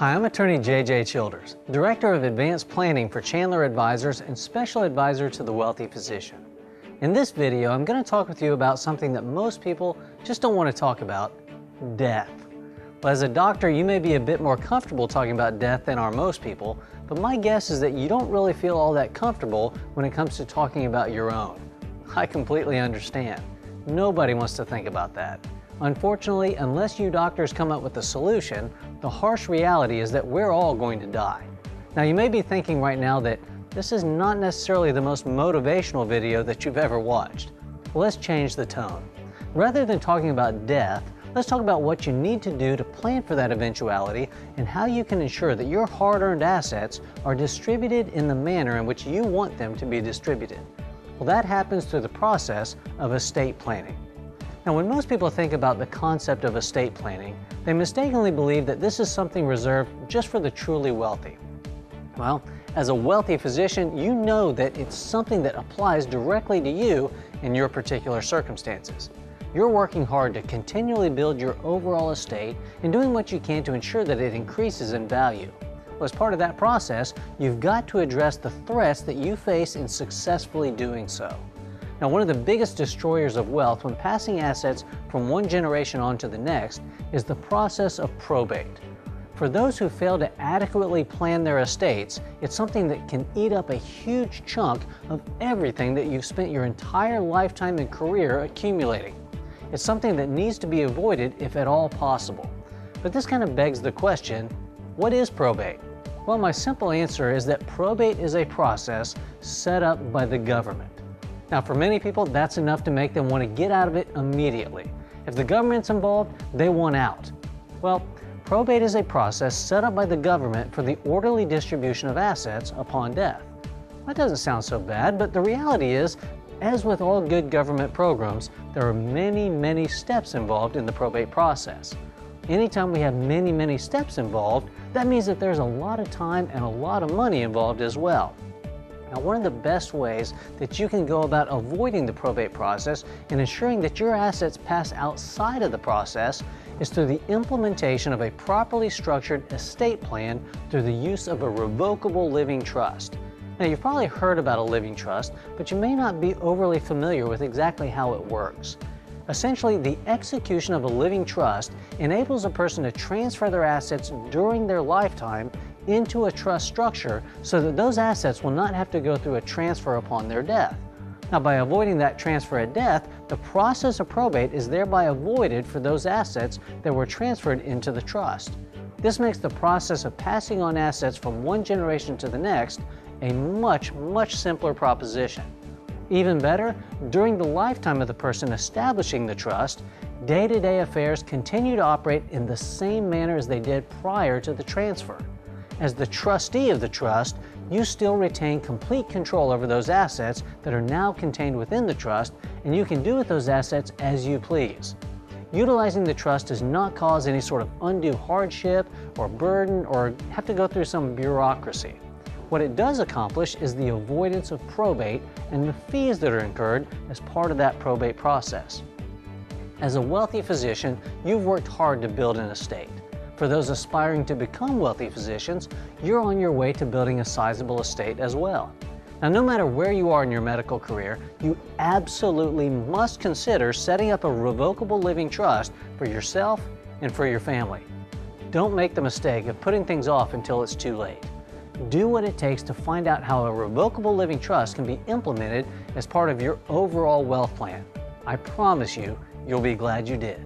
Hi, I'm attorney J.J. Childers, Director of Advanced Planning for Chandler Advisors and Special Advisor to the Wealthy Physician. In this video, I'm going to talk with you about something that most people just don't want to talk about: death. Well, as a doctor, you may be a bit more comfortable talking about death than are most people, but my guess is that you don't really feel all that comfortable when it comes to talking about your own. I completely understand. Nobody wants to think about that. Unfortunately, unless you doctors come up with a solution, the harsh reality is that we're all going to die. Now, you may be thinking right now that this is not necessarily the most motivational video that you've ever watched. Well, let's change the tone. Rather than talking about death, let's talk about what you need to do to plan for that eventuality and how you can ensure that your hard-earned assets are distributed in the manner in which you want them to be distributed. Well, that happens through the process of estate planning. Now, when most people think about the concept of estate planning, they mistakenly believe that this is something reserved just for the truly wealthy. Well, as a wealthy physician, you know that it's something that applies directly to you in your particular circumstances. You're working hard to continually build your overall estate and doing what you can to ensure that it increases in value. Well, as part of that process, you've got to address the threats that you face in successfully doing so. Now, one of the biggest destroyers of wealth when passing assets from one generation on to the next is the process of probate. For those who fail to adequately plan their estates, it's something that can eat up a huge chunk of everything that you've spent your entire lifetime and career accumulating. It's something that needs to be avoided if at all possible. But this kind of begs the question, what is probate? Well, my simple answer is that probate is a process set up by the government. Now, for many people, that's enough to make them want to get out of it immediately. If the government's involved, they want out. Well, probate is a process set up by the government for the orderly distribution of assets upon death. That doesn't sound so bad, but the reality is, as with all good government programs, there are many steps involved in the probate process. Anytime we have many steps involved, that means that there's a lot of time and a lot of money involved as well. Now, one of the best ways that you can go about avoiding the probate process and ensuring that your assets pass outside of the process is through the implementation of a properly structured estate plan through the use of a revocable living trust. Now, you've probably heard about a living trust, but you may not be overly familiar with exactly how it works. Essentially, the execution of a living trust enables a person to transfer their assets during their lifetime into a trust structure so that those assets will not have to go through a transfer upon their death. Now, by avoiding that transfer at death, the process of probate is thereby avoided for those assets that were transferred into the trust. This makes the process of passing on assets from one generation to the next a much simpler proposition. Even better, during the lifetime of the person establishing the trust, day-to-day affairs continue to operate in the same manner as they did prior to the transfer. As the trustee of the trust, you still retain complete control over those assets that are now contained within the trust, and you can do with those assets as you please. Utilizing the trust does not cause any sort of undue hardship or burden or have to go through some bureaucracy. What it does accomplish is the avoidance of probate and the fees that are incurred as part of that probate process. As a wealthy physician, you've worked hard to build an estate. For those aspiring to become wealthy physicians, you're on your way to building a sizable estate as well. Now, no matter where you are in your medical career, you absolutely must consider setting up a revocable living trust for yourself and for your family. Don't make the mistake of putting things off until it's too late. Do what it takes to find out how a revocable living trust can be implemented as part of your overall wealth plan. I promise you, you'll be glad you did.